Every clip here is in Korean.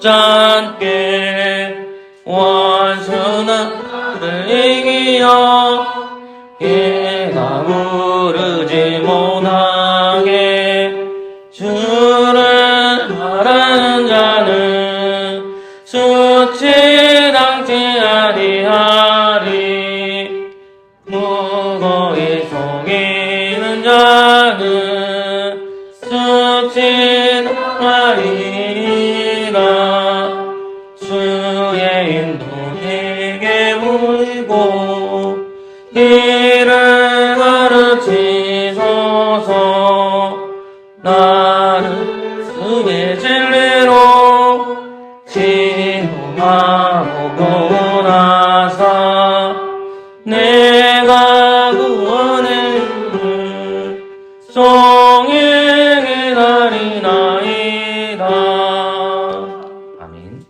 짧게 원수는 나를 이기어 얘가 부르지 못하게 주를 바라는 자는 수치 당치 아니하리 무거이 속이는 자는 수치 당하리라 주의 인도 내게 보이고 길을 가르치소서 나를 주의 진리로 지도하고 구원하사 내가 구원의 이름을 종일 기다리나이다. 아멘.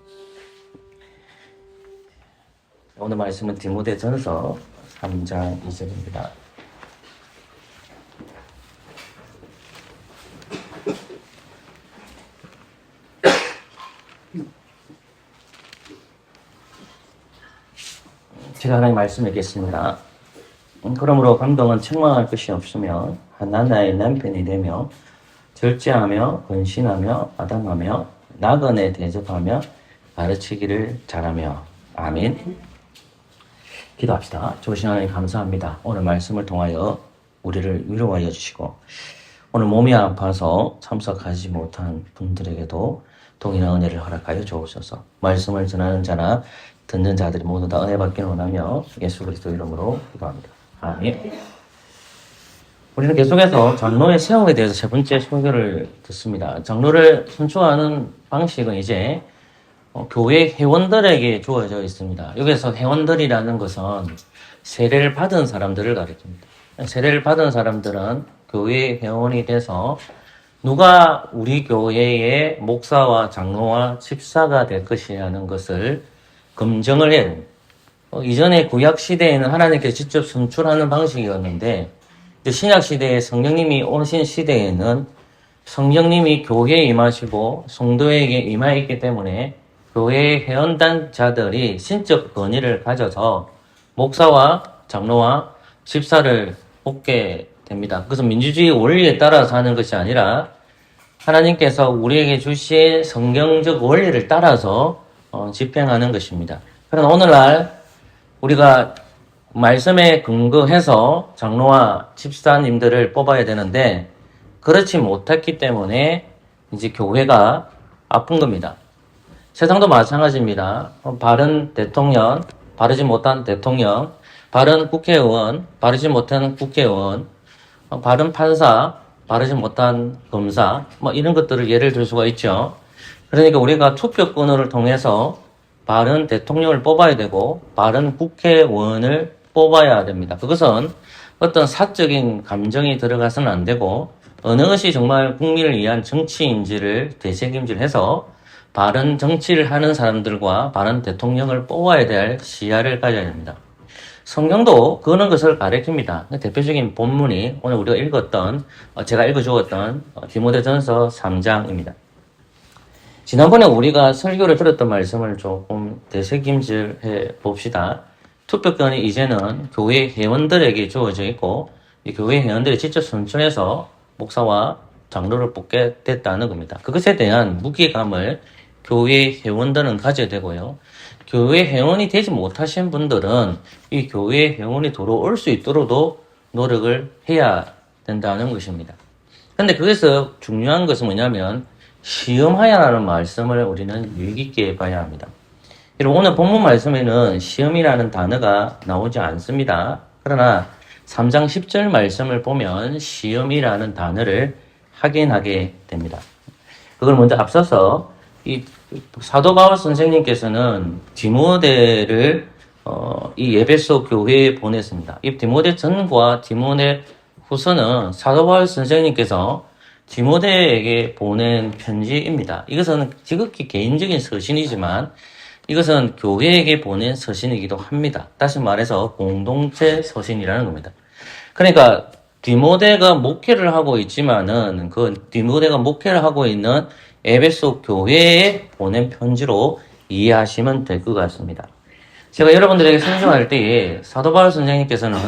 오늘 말씀은 디모데전서 3장 2절입니다. 제가 하나님 말씀 읽겠습니다. 그러므로 감독은 책망할 것이 없으며 하나나의 남편이 되며 절제하며 근신하며 아담하며 나그네 대접하며 가르치기를 잘하며. 아멘. 기도합시다. 좋으신 하나님 감사합니다. 오늘 말씀을 통하여 우리를 위로하여 주시고 오늘 몸이 아파서 참석하지 못한 분들에게도 동일한 은혜를 허락하여 주옵소서. 말씀을 전하는 자나 듣는 자들이 모두 다 은혜 받기를 원하며 예수 그리스도 이름으로 기도합니다. 아멘. 우리는 계속해서 장로의 세움에 대해서 세 번째 소개를 듣습니다. 장로를 선출하는 방식은 이제 교회 회원들에게 주어져 있습니다. 여기서 회원들이라는 것은 세례를 받은 사람들을 가리킵니다. 세례를 받은 사람들은 교회 회원이 돼서 누가 우리 교회의 목사와 장로와 집사가 될 것이라는 것을 검증을 해야 됩니다. 이전에 구약 시대에는 하나님께서 직접 선출하는 방식이었는데 신약 시대에 성령님이 오신 시대에는 성령님이 교회에 임하시고 성도에게 임하였기 때문에 교회 회원단자들이 신적 권위를 가져서 목사와 장로와 집사를 뽑게 됩니다. 그것은 민주주의 원리에 따라서 하는 것이 아니라 하나님께서 우리에게 주신 성경적 원리를 따라서 집행하는 것입니다. 그러나 오늘날 우리가 말씀에 근거해서 장로와 집사님들을 뽑아야 되는데 그렇지 못했기 때문에 이제 교회가 아픈 겁니다. 세상도 마찬가지입니다. 바른 대통령, 바르지 못한 대통령, 바른 국회의원, 바르지 못한 국회의원, 바른 판사, 바르지 못한 검사, 이런 것들을 예를 들 수가 있죠. 그러니까 우리가 투표권을 통해서 바른 대통령을 뽑아야 되고 바른 국회의원을 뽑아야 됩니다. 그것은 어떤 사적인 감정이 들어가서는 안 되고 어느 것이 정말 국민을 위한 정치인지를 되새김질해서 바른 정치를 하는 사람들과 바른 대통령을 뽑아야 될 시야를 가져야 됩니다. 성경도 그런 것을 가르칩니다. 대표적인 본문이 오늘 우리가 읽었던, 제가 읽어주었던 디모데전서 3장입니다. 지난번에 우리가 설교를 들었던 말씀을 조금 되새김질해 봅시다. 투표권이 이제는 교회 회원들에게 주어져 있고 이 교회 회원들이 직접 선출해서 목사와 장로를 뽑게 됐다는 겁니다. 그것에 대한 무게감을 교회 회원들은 가져야 되고요. 교회 회원이 되지 못하신 분들은 이 교회 회원이 들어올 수 있도록도 노력을 해야 된다는 것입니다. 근데 거기서 중요한 것은 뭐냐면 시험하여라는 말씀을 우리는 유익 있게 봐야 합니다. 그리고 오늘 본문 말씀에는 시험이라는 단어가 나오지 않습니다. 그러나 3장 10절 말씀을 보면 시험이라는 단어를 확인하게 됩니다. 그걸 먼저 앞서서 이 사도 바울 선생님께서는 디모데를 이 에베소 교회에 보냈습니다. 이 디모데 전과 디모데 후서는 사도 바울 선생님께서 디모데에게 보낸 편지입니다. 이것은 지극히 개인적인 서신이지만 이것은 교회에게 보낸 서신이기도 합니다. 다시 말해서 공동체 서신이라는 겁니다. 그러니까 디모데가 목회를 하고 있지만은 그 디모데가 목회를 하고 있는 에베소 교회에 보낸 편지로 이해하시면 될 것 같습니다. 제가 여러분들에게 설명할 때에 사도 바울 선생님께서는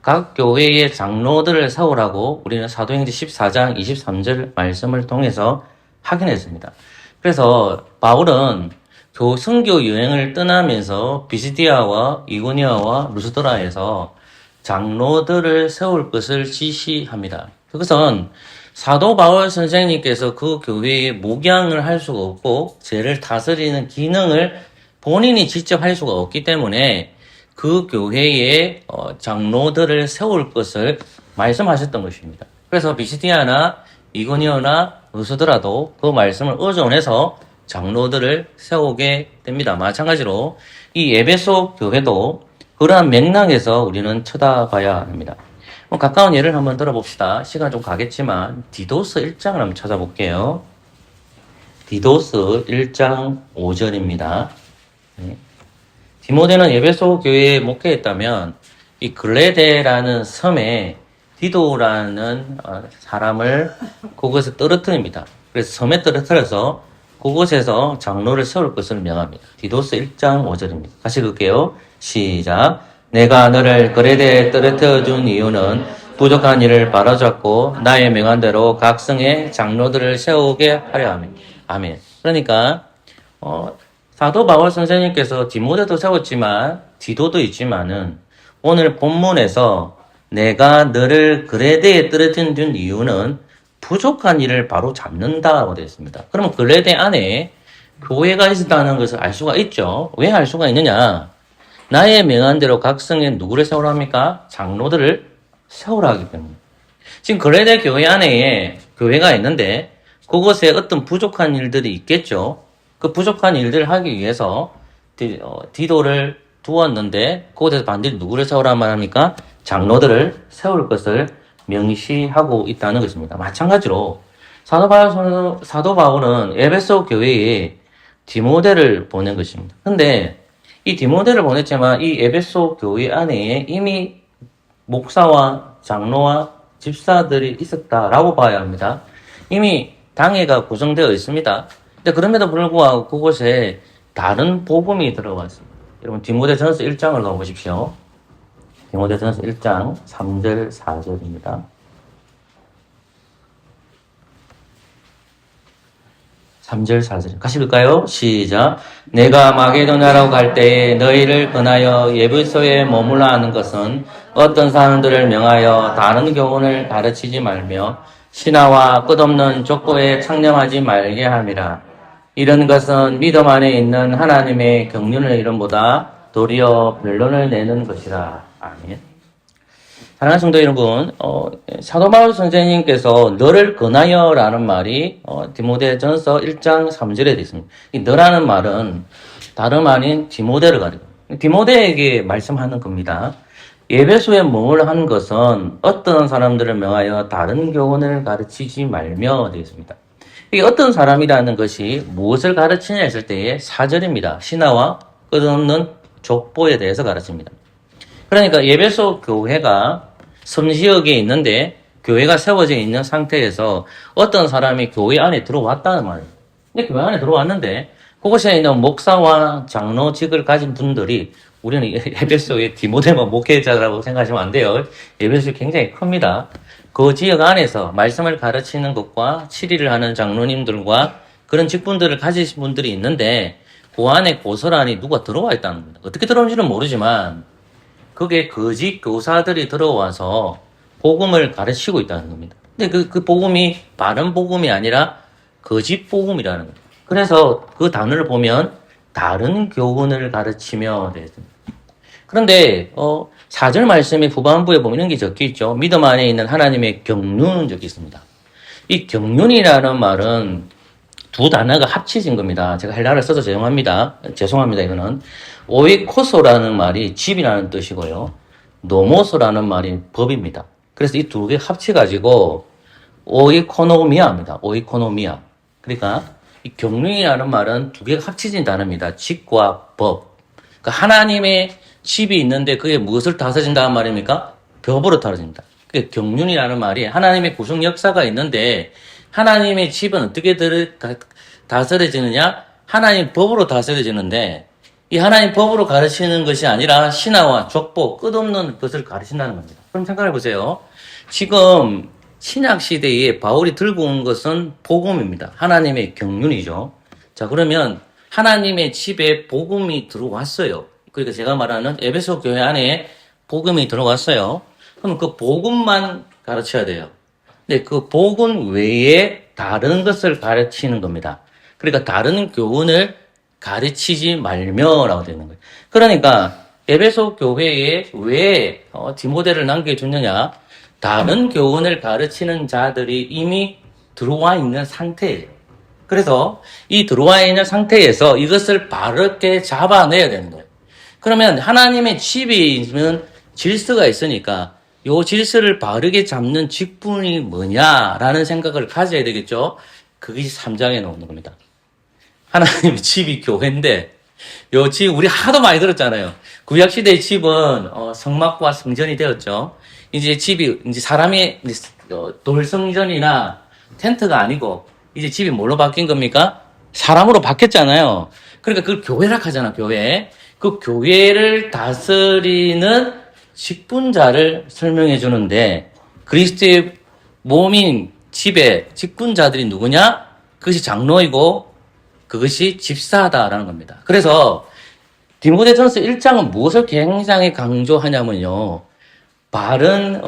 각 교회의 장로들을 세우라고 우리는 사도행전 14장 23절 말씀을 통해서 확인했습니다. 그래서 바울은 선교 여행을 떠나면서 비시디아와 이고니아와 루스드라에서 장로들을 세울 것을 지시합니다. 그것은 사도 바울 선생님께서 그 교회에 목양을 할 수가 없고 죄를 다스리는 기능을 본인이 직접 할 수가 없기 때문에 그 교회에 장로들을 세울 것을 말씀하셨던 것입니다. 그래서 비시디아나 이고니아나 루스드라도 그 말씀을 의존해서 장로들을 세우게 됩니다. 마찬가지로 이 에베소 교회도 그러한 맥락에서 우리는 쳐다봐야 합니다. 가까운 예를 한번 들어봅시다. 시간 좀 가겠지만 디도스 1장을 한번 찾아볼게요. 디도스 1장 5절입니다. 디모데는 에베소 교회에 목회했다면 이 글레데라는 섬에 디도라는 사람을 그곳에 떨어뜨립니다. 그래서 섬에 떨어뜨려서 그곳에서 장로를 세울 것을 명합니다. 디도스 1장 5절입니다. 같이 읽을게요. 시작. 내가 너를 글레데에 떨어뜨려 준 이유는 부족한 일을 바로잡고 나의 명한대로 각 성에 장로들을 세우게 하려 함이다. 아멘. 그러니까 사도 바울 선생님께서 디모데도 세웠지만 디도도 있지만은 오늘 본문에서 내가 너를 글레데에 떨어뜨려 준 이유는 부족한 일을 바로 잡는다고 되어 있습니다. 그러면 글레데 안에 교회가 있었다는 것을 알 수가 있죠. 왜 알 수가 있느냐? 나의 명한대로 각 성에 누구를 세우라 합니까? 장로들을 세우라 하기 때문에. 지금 글레데 교회 안에 교회가 있는데 그곳에 어떤 부족한 일들이 있겠죠. 그 부족한 일들을 하기 위해서 디도를 두었는데 그곳에서 반드시 누구를 세우라만 합니까? 장로들을 세울 것을 명시하고 있다는 것입니다. 마찬가지로 사도 바울은 에베소 교회에 디모데를 보낸 것입니다. 근데 이 디모데를 보냈지만 이 에베소 교회 안에 이미 목사와 장로와 집사들이 있었다라고 봐야 합니다. 이미 당회가 구성되어 있습니다. 근데 그럼에도 불구하고 그곳에 다른 복음이 들어왔습니다. 여러분 디모데전서 1장을 가보십시오. 디모데전서 1장 3절 4절입니다. 3절 4절 같이 읽을까요? 시작. 내가 마게도냐라고 갈 때에 너희를 권하여 에베소에 머물러 하는 것은 어떤 사람들을 명하여 다른 교훈을 가르치지 말며 신하와 끝없는 족보에 창념하지 말게 함이라. 이런 것은 믿음 안에 있는 하나님의 경륜의 이름보다 도리어 변론을 내는 것이라. 아멘. 사랑하는 성도 여러분, 사도 바울 선생님께서 너를 권하여 라는 말이 디모데전서 1장 3절에 되어 있습니다. 이 너라는 말은 다름 아닌 디모데를 가리고 디모데에게 말씀하는 겁니다. 에베소에 머물한 것은 어떤 사람들을 명하여 다른 교훈을 가르치지 말며 되어 있습니다. 이 어떤 사람이라는 것이 무엇을 가르치냐 했을 때의 4절입니다. 신하와 끝없는 족보에 대해서 가르칩니다. 그러니까 에베소 교회가 섬지역에 있는데 교회가 세워져 있는 상태에서 어떤 사람이 교회 안에 들어왔다는 말이에요. 근데 교회 안에 들어왔는데 그곳에 있는 목사와 장로직을 가진 분들이 우리는 에베소의 디모데만 목회자라고 생각하시면 안 돼요. 에베소 굉장히 큽니다. 그 지역 안에서 말씀을 가르치는 것과 치리를 하는 장로님들과 그런 직분들을 가지신 분들이 있는데 그 안에 고스란히 누가 들어와 있다는 겁니다. 어떻게 들어온지는 모르지만 그게 거짓 교사들이 들어와서 복음을 가르치고 있다는 겁니다. 근데 그 복음이 바른 복음이 아니라 거짓 복음이라는 거예요. 그래서 그 단어를 보면 다른 교훈을 가르치며 되어 있습니다. 그런데 4절 말씀의 후반부에 보면 이런 게 적혀 있죠. 믿음 안에 있는 하나님의 경륜은 적혀 있습니다. 이 경륜이라는 말은 두 단어가 합쳐진 겁니다. 제가 헬라어를 써서 죄송합니다. 이거는 오이코소라는 말이 집이라는 뜻이고요. 노모소라는 말이 법입니다. 그래서 이 두 개 합쳐가지고 오이코노미아입니다. 오이코노미아. 그러니까 이 경륜이라는 말은 두 개가 합쳐진 단어입니다. 집과 법. 그러니까 하나님의 집이 있는데 그게 무엇을 다스린다는 말입니까? 법으로 다스립니다. 경륜이라는 말이 하나님의 구속 역사가 있는데 하나님의 집은 어떻게 다스려지느냐? 하나님 법으로 다스려지는데 이 하나님 법으로 가르치는 것이 아니라 신화와 족보, 끝없는 것을 가르친다는 겁니다. 그럼 생각해 보세요. 지금 신약 시대에 바울이 들고 온 것은 복음입니다. 하나님의 경륜이죠. 자, 그러면 하나님의 집에 복음이 들어왔어요. 그러니까 제가 말하는 에베소 교회 안에 복음이 들어왔어요. 그럼 그 복음만 가르쳐야 돼요. 근데 그 복음 외에 다른 것을 가르치는 겁니다. 그러니까 다른 교훈을 가르치지 말며라고 되어 있는 거예요. 그러니까 에베소 교회에 왜 디모데를 남겨줬느냐? 다른 교훈을 가르치는 자들이 이미 들어와 있는 상태예요. 그래서 이 들어와 있는 상태에서 이것을 바르게 잡아내야 되는 거예요. 그러면 하나님의 집에 있는 질서가 있으니까 이 질서를 바르게 잡는 직분이 뭐냐라는 생각을 가져야 되겠죠. 그게 3장에 나오는 겁니다. 하나님의 집이 교회인데 요 집 우리 하도 많이 들었잖아요. 구약시대의 집은 성막과 성전이 되었죠. 이제 집이 이제 사람이 돌성전이나 텐트가 아니고 이제 집이 뭘로 바뀐 겁니까? 사람으로 바뀌었잖아요. 그러니까 그걸 교회라 하잖아, 교회. 그 교회를 다스리는 직분자를 설명해 주는데 그리스도의 몸인 집의 직분자들이 누구냐? 그것이 장로이고 그것이 집사다라는 겁니다. 그래서 디모데전서 1장은 무엇을 굉장히 강조하냐면요. 바른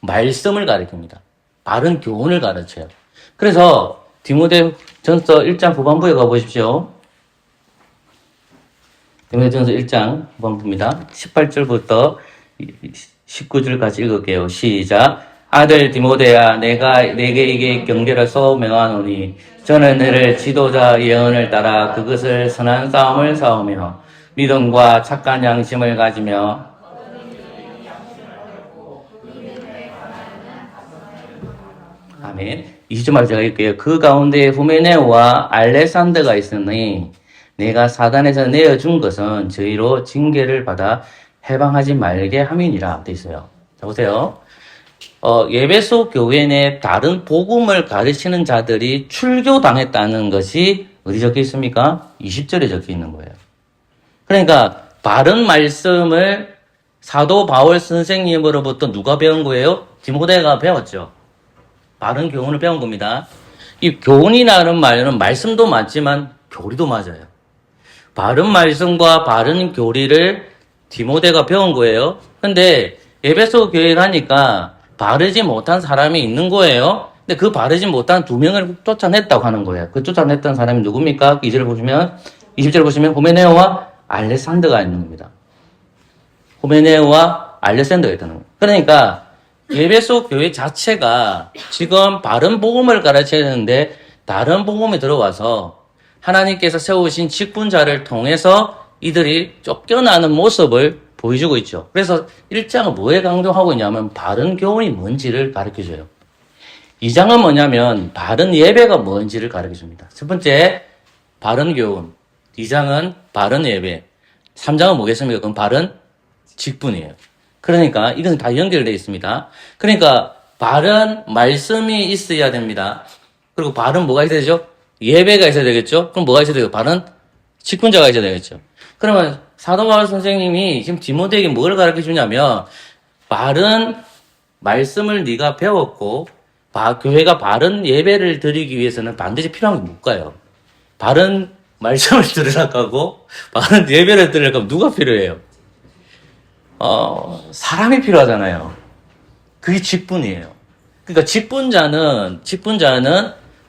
말씀을 가르칩니다. 바른 교훈을 가르쳐요. 그래서 디모데전서 1장 후반부에 가보십시오. 디모데전서 1장 후반부입니다. 18절부터 19절까지 읽을게요. 시작. 아들 디모데야, 내가 내게 경계로서 명하노니 저는 너를 지도자 예언을 따라 그것을 선한 싸움을 싸우며 믿음과 착한 양심을 가지며 아멘. 20절 제가 읽을게요. 그 가운데 후메네오와 알렉산더가 있으니 내가 사단에서 내어준 것은 저희로 징계를 받아 해방하지 말게 함이니라 돼 있어요. 자, 보세요. 예배소 교회 내 다른 복음을 가르치는 자들이 출교당했다는 것이 어디 적혀 있습니까? 20절에 적혀 있는 거예요. 그러니까 바른 말씀을 사도 바울 선생님으로부터 누가 배운 거예요? 디모데가 배웠죠. 바른 교훈을 배운 겁니다. 이 교훈이라는 말은 말씀도 맞지만 교리도 맞아요. 바른 말씀과 바른 교리를 디모데가 배운 거예요. 근데 에베소 교회 가니까 바르지 못한 사람이 있는 거예요. 근데 그 바르지 못한 2명을 쫓아냈다고 하는 거예요. 그 쫓아냈던 사람이 누굽니까? 20절 보시면 후메네오와 알렉산더가 있는 겁니다. 후메네오와 알렉산더가 있다는 거예요. 그러니까 에베소 교회 자체가 지금 바른 복음을 가르쳐야 되는데 다른 복음이 들어와서 하나님께서 세우신 직분자를 통해서 이들이 쫓겨나는 모습을 보여주고 있죠. 그래서 1장은 뭐에 강조하고 있냐면 바른 교훈이 뭔지를 가르쳐줘요. 2장은 뭐냐면 바른 예배가 뭔지를 가르쳐줍니다. 첫 번째 바른 교훈, 2장은 바른 예배, 3장은 뭐겠습니까? 그럼 바른 직분이에요. 그러니까 이건 다 연결되어 있습니다. 그러니까 바른 말씀이 있어야 됩니다. 그리고 바른 뭐가 있어야 되죠? 예배가 있어야 되겠죠? 그럼 뭐가 있어야 되고 바른 직분자가 있어야 되겠죠? 그러면 사도 바울 선생님이 지금 디모데에게 뭘 가르쳐 주냐면 바른 말씀을 네가 배웠고 교회가 바른 예배를 드리기 위해서는 반드시 필요한 게 뭘까요? 바른 말씀을 들으라고 하고 바른 예배를 드리라고 하면 누가 필요해요? 사람이 필요하잖아요. 그게 직분이에요. 그러니까 직분자는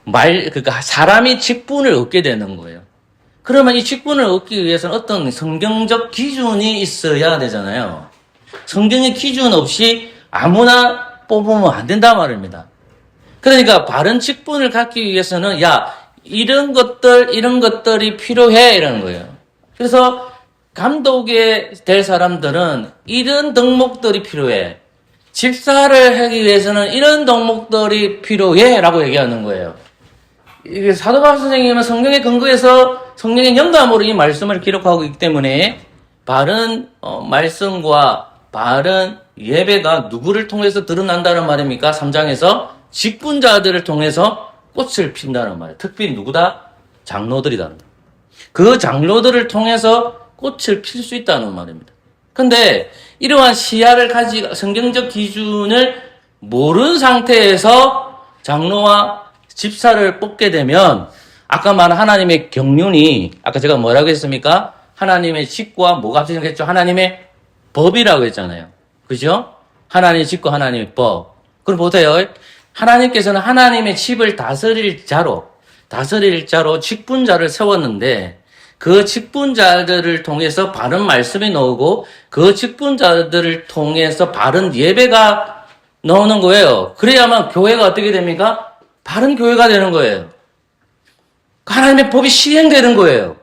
그러니까 사람이 직분을 얻게 되는 거예요. 그러면 이 직분을 얻기 위해서는 어떤 성경적 기준이 있어야 되잖아요. 성경의 기준 없이 아무나 뽑으면 안 된단 말입니다. 그러니까 바른 직분을 갖기 위해서는 이런 것들이 필요해 이러는 거예요. 그래서 감독이 될 사람들은 이런 덕목들이 필요해. 집사를 하기 위해서는 이런 덕목들이 필요해 라고 얘기하는 거예요. 이게 사도 바울 선생님은 성경에 근거해서 성령의 영감으로 이 말씀을 기록하고 있기 때문에 바른 말씀과 바른 예배가 누구를 통해서 드러난다는 말입니까? 3장에서 직분자들을 통해서 꽃을 핀다는 말이에요. 특별히 누구다? 장로들이다. 그 장로들을 통해서 꽃을 필 수 있다는 말입니다. 근데 이러한 시야를 가지고 성경적 기준을 모르는 상태에서 장로와 집사를 뽑게 되면 아까 말한 하나님의 경륜이 아까 제가 뭐라고 했습니까? 하나님의 직과 뭐가 합쳐졌겠죠? 하나님의 법이라고 했잖아요. 그죠? 하나님의 직과 하나님의 법. 그럼 보세요. 하나님께서는 하나님의 집을 다스릴 자로 직분자를 세웠는데 그 직분자들을 통해서 바른 말씀이 나오고 그 직분자들을 통해서 바른 예배가 나오는 거예요. 그래야만 교회가 어떻게 됩니까? 바른 교회가 되는 거예요. 하나님의 법이 시행되는 거예요.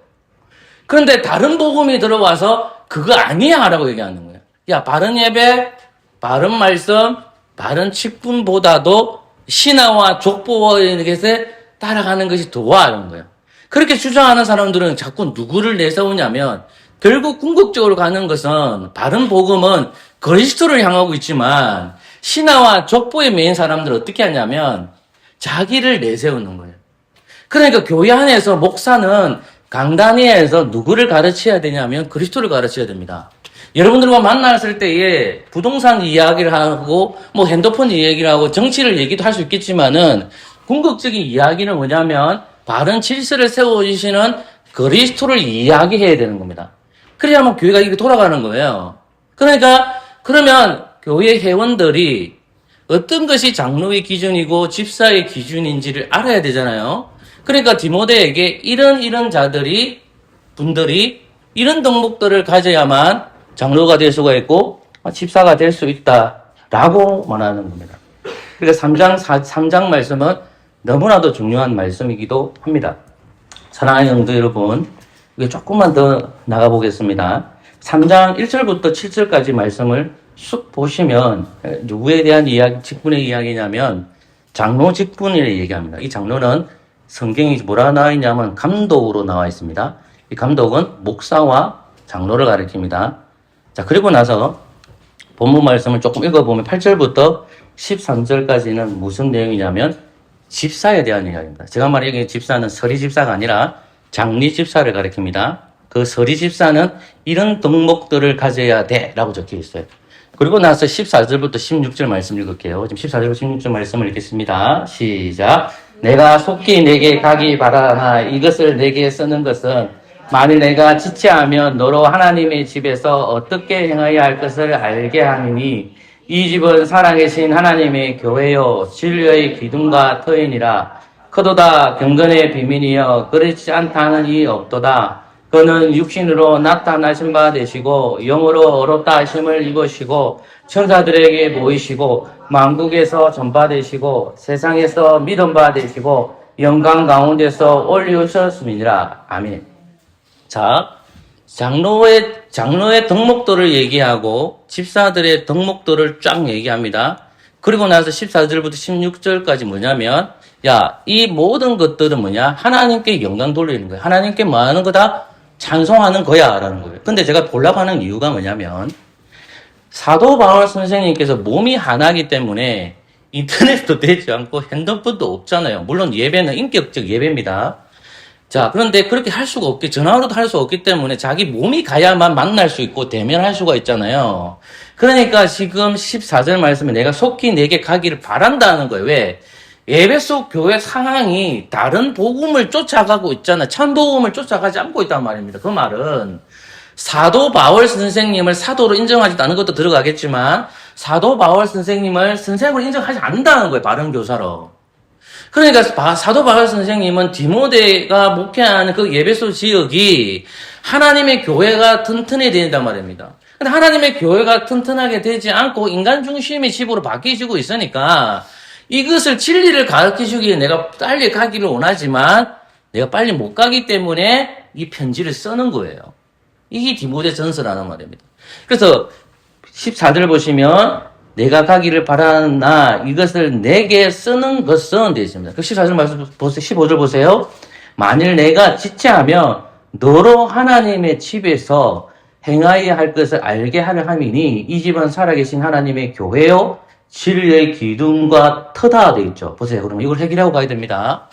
그런데 다른 복음이 들어와서 그거 아니야 라고 얘기하는 거예요. 야, 바른 예배, 바른 말씀, 바른 직분보다도 신화와 족보의 것에 따라가는 것이 도와 이런 거예요. 그렇게 주장하는 사람들은 자꾸 누구를 내세우냐면 결국 궁극적으로 가는 것은 바른 복음은 그리스도를 향하고 있지만 신화와 족보에 매인 사람들은 어떻게 하냐면 자기를 내세우는 거예요. 그러니까 교회 안에서 목사는 강단위에서 누구를 가르쳐야 되냐면 그리스도를 가르쳐야 됩니다. 여러분들과 만났을 때에 부동산 이야기를 하고 뭐 핸드폰 이야기를 하고 정치를 얘기도 할 수 있겠지만은 궁극적인 이야기는 뭐냐면 바른 질서를 세워주시는 그리스도를 이야기해야 되는 겁니다. 그래야만 교회가 이렇게 돌아가는 거예요. 그러니까 그러면 교회 회원들이 어떤 것이 장로의 기준이고 집사의 기준인지를 알아야 되잖아요. 그러니까 디모데에게 이런 분들이 이런 덕목들을 가져야만 장로가 될 수가 있고 집사가 될 수 있다라고 말하는 겁니다. 그러니까 3장 말씀은 너무나도 중요한 말씀이기도 합니다. 사랑하는 성도 여러분, 이게 조금만 더 나가보겠습니다. 3장 1절부터 7절까지 말씀을 쑥 보시면 누구에 대한 이야기, 직분의 이야기냐면 장로 직분을 얘기합니다. 이 장로는 성경이 뭐라 나와 있냐면 감독으로 나와 있습니다. 이 감독은 목사와 장로를 가리킵니다. 자, 그리고 나서 본문 말씀을 조금 읽어보면 8절부터 13절까지는 무슨 내용이냐면 집사에 대한 이야기입니다. 제가 말하기에 집사는 서리 집사가 아니라 장리 집사를 가리킵니다. 그 서리 집사는 이런 덕목들을 가져야 돼 라고 적혀 있어요. 그리고 나서 14절부터 16절 말씀 읽을게요. 지금 14절부터 16절 말씀을 읽겠습니다. 시작. 내가 속히 내게 가기 바라나 이것을 내게 쓰는 것은 만일 내가 지체하면 너로 하나님의 집에서 어떻게 행해야 할 것을 알게 하느니 이 집은 살아계신 하나님의 교회요 진리의 기둥과 터이니라. 그도다 경건의 비밀이여 그렇지 않다는 이 없도다. 그는 육신으로 나타나신 바 되시고 영으로 어렵다 하심을 입으시고 천사들에게 보이시고 만국에서 전파되시고 세상에서 믿음 바 되시고 영광 가운데서 올리우셨음이니라. 아멘. 자, 장로의 덕목도를 얘기하고 집사들의 덕목도를 쫙 얘기합니다. 그리고 나서 14절부터 16절까지 뭐냐면 이 모든 것들은 뭐냐? 하나님께 영광 돌리는 거예요. 하나님께 뭐 하는 거다? 찬송하는 거야 라는 거예요. 근데 제가 보려고 하는 이유가 뭐냐면 사도 바울 선생님께서 몸이 하나이기 때문에 인터넷도 되지 않고 핸드폰도 없잖아요. 물론 예배는 인격적 예배입니다. 자, 그런데 그렇게 할 수가 없게, 전화로도 할 수 없기 때문에 자기 몸이 가야만 만날 수 있고 대면할 수가 있잖아요. 그러니까 지금 14절 말씀에 내가 속히 내게 가기를 바란다는 거예요. 왜? 예배 속 교회 상황이 다른 복음을 쫓아가고 있잖아요. 참복음을 쫓아가지 않고 있단 말입니다. 그 말은 사도 바울 선생님을 사도로 인정하지 않는 것도 들어가겠지만 사도 바울 선생님을 선생으로 인정하지 않는다는 거예요. 바른 교사로. 그러니까 사도 바울 선생님은 디모데가 목회하는 그 예배소 지역이 하나님의 교회가 튼튼해야 된단 말입니다. 근데 하나님의 교회가 튼튼하게 되지 않고 인간 중심의 집으로 바뀌시고 있으니까 이것을 진리를 가르치기 위해 내가 빨리 가기를 원하지만 내가 빨리 못 가기 때문에 이 편지를 쓰는 거예요. 이게 디모데 전서라는 말입니다. 그래서 14절 보시면 내가 가기를 바라나 이것을 내게 쓰는 것은 되어 있습니다. 그 14절 말씀 보세요. 15절 보세요. 만일 내가 지체하면 너로 하나님의 집에서 행하여야 할 것을 알게 하려 함이니 이 집은 살아계신 하나님의 교회요 진리의 기둥과 터다 되어 있죠. 보세요. 그러면 이걸 해결하고 가야 됩니다.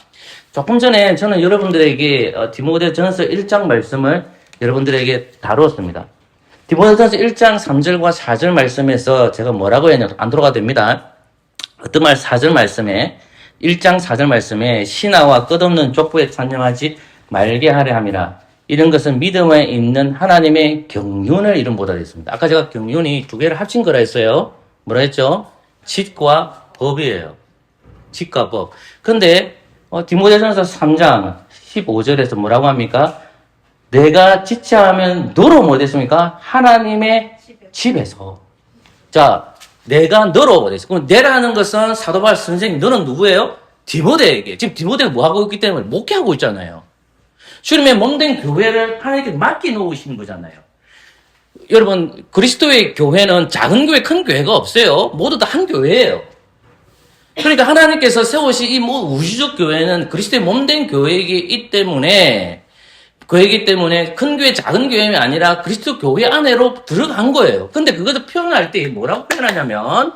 조금 전에 저는 여러분들에게 디모데전서 1장 말씀을 여러분들에게 다루었습니다. 디모데전서 1장 3절과 4절 말씀에서 제가 뭐라고 했냐 안 들어가 됩니다. 어떤 4절 말씀에 1장 4절 말씀에 신하와 끝없는 족보에 찬양하지 말게 하려 함이라. 이런 것은 믿음에 있는 하나님의 경륜을 이름보다 됐습니다. 아까 제가 경륜이 두 개를 합친 거라 했어요. 뭐라 했죠? 짓과 법이에요. 짓과 법. 근데 디모데전서 3장 15절에서 뭐라고 합니까? 내가 짓지 하면 너로 뭐 됐습니까? 하나님의 집에서. 자, 내가 너로 뭐 됐어. 그럼 내라는 것은 사도 바울 선생님, 너는 누구예요? 디모데에게. 지금 디모데가 뭐 하고 있기 때문에 목회하고 있잖아요. 주님의 몸된 교회를 하나님께 맡겨 놓으신 거잖아요. 여러분, 그리스도의 교회는 작은 교회, 큰 교회가 없어요. 모두 다 한 교회예요. 그러니까 하나님께서 세우신 이 우주적 교회는 그리스도의 몸된 교회이기 때문에 큰 교회, 작은 교회가 아니라 그리스도 교회 안으로 들어간 거예요. 근데 그것을 표현할 때 뭐라고 표현하냐면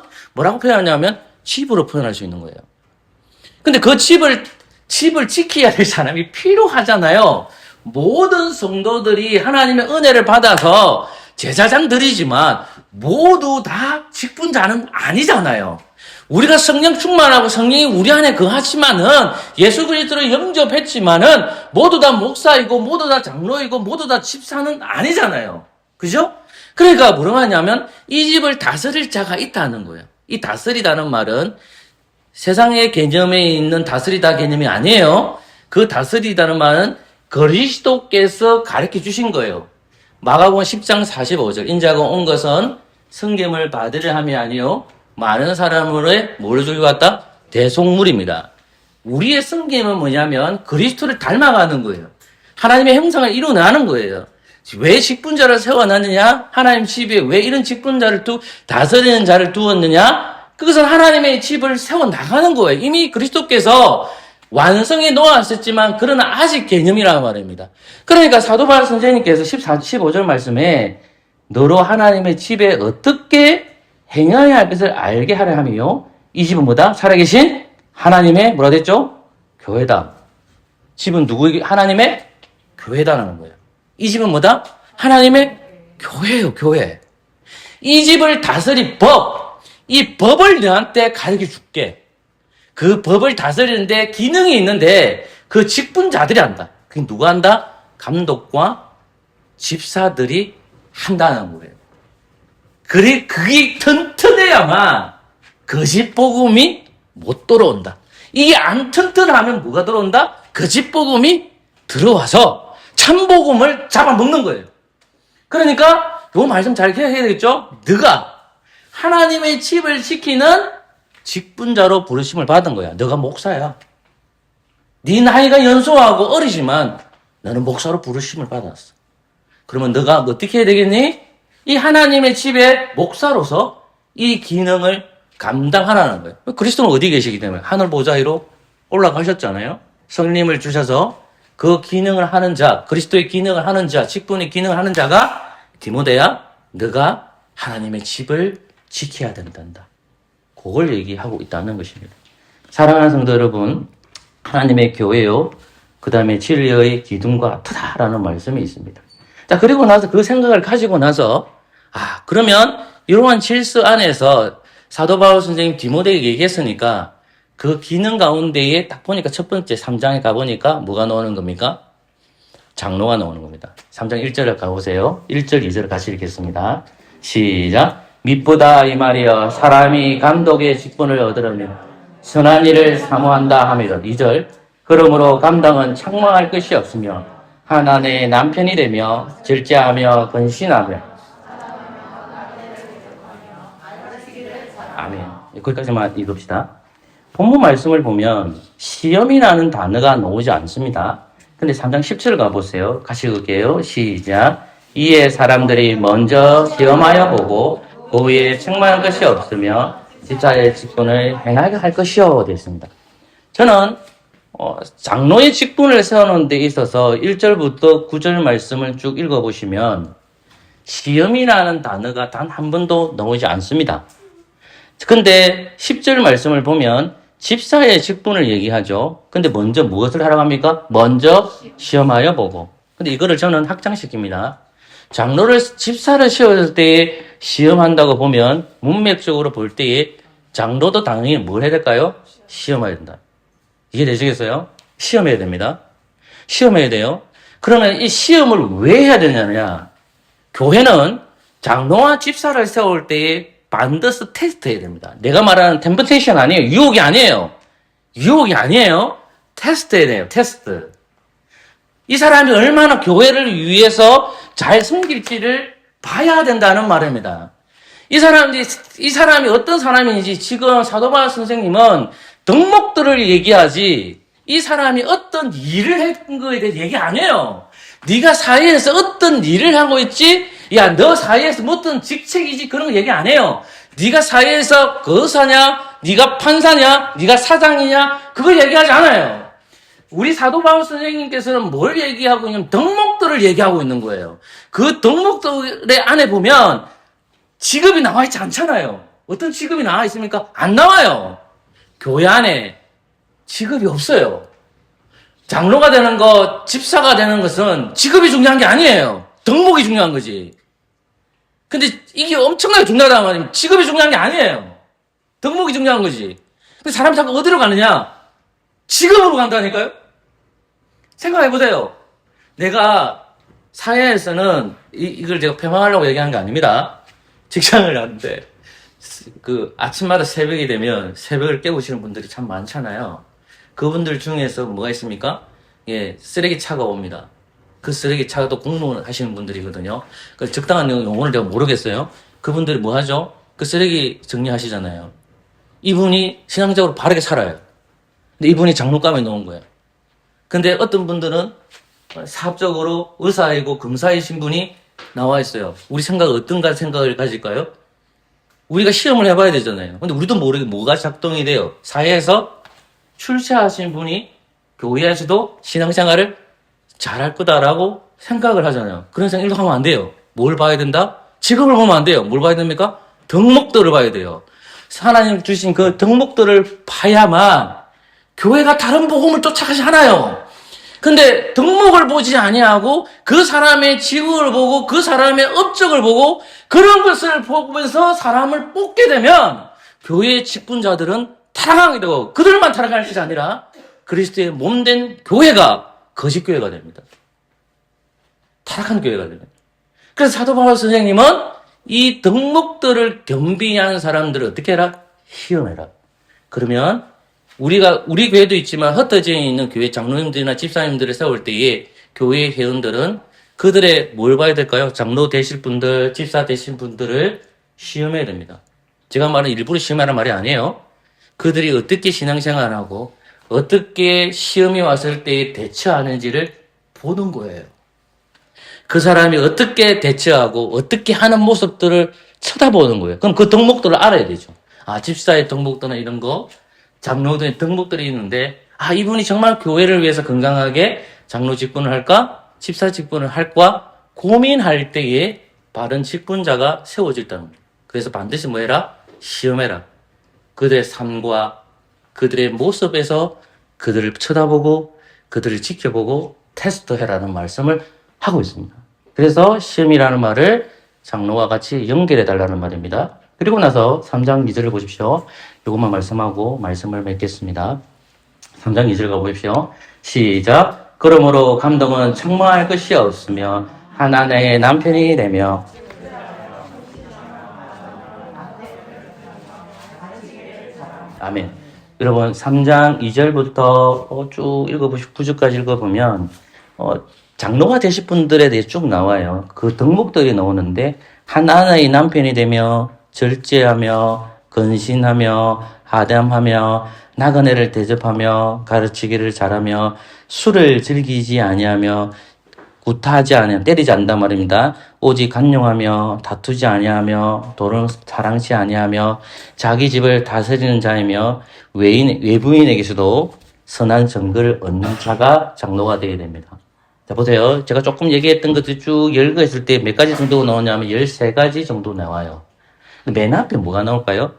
집으로 표현할 수 있는 거예요. 근데 그 집을 지켜야 될 사람이 필요하잖아요. 모든 성도들이 하나님의 은혜를 받아서 제사장들이지만 모두 다 직분자는 아니잖아요. 우리가 성령 충만하고 성령이 우리 안에 거하지만은 예수 그리스도를 영접했지만은 모두 다 목사이고 모두 다 장로이고 모두 다 집사는 아니잖아요. 그죠? 그러니까 뭐라고 하냐면 이 집을 다스릴 자가 있다는 거예요. 이 다스리다는 말은 세상의 개념에 있는 다스리다 개념이 아니에요. 그 다스리다는 말은 그리스도께서 가르쳐 주신 거예요. 마가복음 10장 45절 인자가 온 것은 성경을 받으려 함이 아니요 많은 사람을 뭐를 주기 왔다? 대속물입니다. 우리의 성경은 뭐냐면 그리스도를 닮아가는 거예요. 하나님의 형상을 이루어나는 거예요. 왜 직분자를 세워놨느냐? 하나님 집에 왜 이런 직분자를 다스리는 자를 두었느냐? 그것은 하나님의 집을 세워나가는 거예요. 이미 그리스도께서 완성해 놓았었지만 그러나 아직 개념이라는 말입니다. 그러니까 사도 바울 선생님께서 15절 말씀에 너로 하나님의 집에 어떻게 행해야 할 것을 알게 하려 함이요. 이 집은 뭐다? 살아계신 하나님의 뭐라 됐죠? 교회다. 집은 누구에게? 하나님의 교회다라는 거예요. 이 집은 뭐다? 하나님의 교회예요, 교회. 이 집을 다스릴 법, 이 법을 너한테 가르쳐 줄게. 그 법을 다스리는데 기능이 있는데 그 직분자들이 한다. 그게 누가 한다? 감독과 집사들이 한다는 거예요. 그게 튼튼해야만 거짓 복음이 못 들어온다. 이게 안 튼튼하면 뭐가 들어온다? 거짓 복음이 들어와서 참 복음을 잡아먹는 거예요. 그러니까 요 말씀 잘 기억해야 되겠죠? 너가 하나님의 집을 지키는 직분자로 부르심을 받은 거야. 너가 목사야. 네 나이가 연소하고 어리지만 너는 목사로 부르심을 받았어. 그러면 너가 어떻게 해야 되겠니? 이 하나님의 집의 목사로서 이 기능을 감당하라는 거예요. 그리스도는 어디 계시기 때문에 하늘 보좌 위로 올라가셨잖아요. 성령님을 주셔서 그 기능을 하는 자, 그리스도의 기능을 하는 자, 직분의 기능을 하는 자가 디모데야, 너가 하나님의 집을 지켜야 된단다. 그걸 얘기하고 있다는 것입니다. 사랑하는 성도 여러분, 하나님의 교회요, 그 다음에 진리의 기둥과 터다라는 말씀이 있습니다. 자, 그리고 나서 그 생각을 가지고 나서, 그러면 이러한 질서 안에서 사도 바울 선생님 디모데에게 얘기했으니까 그 기능 가운데에 딱 보니까 첫 번째 3장에 가보니까 뭐가 나오는 겁니까? 장로가 나오는 겁니다. 3장 1절을 가보세요. 1절, 2절 같이 읽겠습니다. 시작. 미쁘다 이 말이여 사람이 감독의 직분을 얻으려면 선한 일을 사모한다 하며 2절. 그러므로 감당은 책망할 것이 없으며 하나님의 남편이 되며 절제하며 건신하며 아멘. 거기까지만 읽읍시다. 본문 말씀을 보면 시험이라는 단어가 나오지 않습니다. 근데 3장 10절 가보세요. 같이 읽을게요. 시작. 이에 사람들이 먼저 시험하여 보고 그 위에 책망할 것이 없으며 집사의 직분을 행하게 할 것이요 됐습니다. 저는 장로의 직분을 세우는 데 있어서 1절부터 9절 말씀을 쭉 읽어보시면 시험이라는 단어가 단 한 번도 나오지 않습니다. 근데 10절 말씀을 보면 집사의 직분을 얘기하죠. 근데 먼저 무엇을 하라고 합니까? 먼저 시험하여 보고. 근데 이거를 저는 확장시킵니다. 장로를, 집사를 세웠을 때에 시험한다고 보면 문맥적으로 볼 때에 장로도 당연히 뭘 해야 될까요? 시험해야 된다. 이해되시겠어요? 시험해야 됩니다. 시험해야 돼요. 그러면 이 시험을 왜 해야 되느냐? 교회는 장로와 집사를 세울 때에 반드시 테스트해야 됩니다. 내가 말하는 템프테이션 아니에요. 유혹이 아니에요. 유혹이 아니에요. 테스트해야 돼요. 테스트. 이 사람이 얼마나 교회를 위해서 잘 섬길지를 봐야 된다는 말입니다. 이 사람이 어떤 사람인지 지금 사도바울 선생님은 덕목들을 얘기하지 이 사람이 어떤 일을 한 거에 대해 얘기 안 해요. 네가 사회에서 어떤 일을 하고 있지? 야, 너 사회에서 뭐 어떤 직책이지? 그런 거 얘기 안 해요. 네가 사회에서 거사냐? 네가 판사냐? 네가 사장이냐? 그걸 얘기하지 않아요. 우리 사도 바울 선생님께서는 뭘 얘기하고 있냐면 덕목들을 얘기하고 있는 거예요. 그 덕목들의 안에 보면 직업이 나와 있지 않잖아요. 어떤 직업이 나와 있습니까? 안 나와요. 교회 안에 직업이 없어요. 장로가 되는 것, 집사가 되는 것은 직업이 중요한 게 아니에요. 덕목이 중요한 거지. 근데 이게 엄청나게 중요하다는 말이면 직업이 중요한 게 아니에요. 덕목이 중요한 거지. 근데 사람이 자꾸 어디로 가느냐? 직업으로 간다니까요? 생각해보세요. 내가 사회에서는 이걸 제가 폄하하려고 얘기하는 게 아닙니다. 직장을 하는데 그 아침마다 새벽이 되면 새벽을 깨우시는 분들이 참 많잖아요. 그분들 중에서 뭐가 있습니까? 예, 쓰레기 차가 옵니다. 그 쓰레기 차가 또 공무원 하시는 분들이거든요. 그 적당한 용어를 제가 모르겠어요. 그분들이 뭐 하죠? 그 쓰레기 정리하시잖아요. 이분이 신앙적으로 바르게 살아요. 근데 이분이 장로감에 놓은 거예요. 근데 어떤 분들은 사업적으로 의사이고 검사이신 분이 나와 있어요. 우리 생각은 어떤가 생각을 가질까요? 우리가 시험을 해봐야 되잖아요. 근데 우리도 모르게 뭐가 작동이 돼요. 사회에서 출세하신 분이 교회에서도 신앙생활을 잘할 거다라고 생각을 하잖아요. 그런 생각 1도 하면 안 돼요. 뭘 봐야 된다? 직업을 보면 안 돼요. 뭘 봐야 됩니까? 덕목들을 봐야 돼요. 하나님 주신 그 덕목들을 봐야만 교회가 다른 복음을 쫓아가지 않아요. 근데 덕목을 보지 아니하고 그 사람의 직업을 보고 그 사람의 업적을 보고 그런 것을 보면서 사람을 뽑게 되면 교회의 직분자들은 타락하게 되고 그들만 타락할 것이 아니라 그리스도의 몸된 교회가 거짓교회가 됩니다. 타락한 교회가 됩니다. 그래서 사도 바울 선생님은 이 덕목들을 겸비한 사람들을 어떻게 해라? 시험해라. 그러면 우리 교회도 있지만 흩어져 있는 교회 장로님들이나 집사님들을 세울 때에 교회 회원들은 그들의 뭘 봐야 될까요? 장로 되실 분들, 집사 되신 분들을 시험해야 됩니다. 제가 말은 일부러 시험하라는 말이 아니에요. 그들이 어떻게 신앙생활하고 어떻게 시험이 왔을 때 대처하는지를 보는 거예요. 그 사람이 어떻게 대처하고 어떻게 하는 모습들을 쳐다보는 거예요. 그럼 그 덕목들을 알아야 되죠. 아, 집사의 덕목들은 이런 거, 장로들의 덕목들이 있는데, 아, 이분이 정말 교회를 위해서 건강하게 장로 직분을 할까? 집사 직분을 할까? 고민할 때에 바른 직분자가 세워질다는 겁니다. 그래서 반드시 뭐 해라? 시험해라. 그들의 삶과 그들의 모습에서 그들을 쳐다보고 그들을 지켜보고 테스트해라는 말씀을 하고 있습니다. 그래서 시험이라는 말을 장로와 같이 연결해 달라는 말입니다. 그리고 나서 3장 2절을 보십시오. 이것만 말씀하고 말씀을 맺겠습니다. 3장 2절 가보십시오. 시작. 그러므로 감독은 책망할 것이 없으며 한 아내의 남편이 되며 아멘. 여러분 3장 2절부터 쭉 읽어보시고 9절까지 읽어보면 장로가 되실 분들에 대해 쭉 나와요. 그 덕목들이 나오는데 한 아내의 남편이 되며 절제하며 근신하며 하담하며 나그네를 대접하며 가르치기를 잘하며 술을 즐기지 아니하며 구타하지 아니하며 때리지 않는단 말입니다. 오직 간용하며 다투지 아니하며 돈을 사랑치 아니하며 자기 집을 다스리는 자이며 외부인에게서도 선한 정글을 얻는 자가 장로가 되어야 됩니다. 자, 보세요. 제가 조금 얘기했던 것들 쭉 열거했을 때 몇 가지 정도가 나오냐면 13가지 정도 나와요. 맨 앞에 뭐가 나올까요?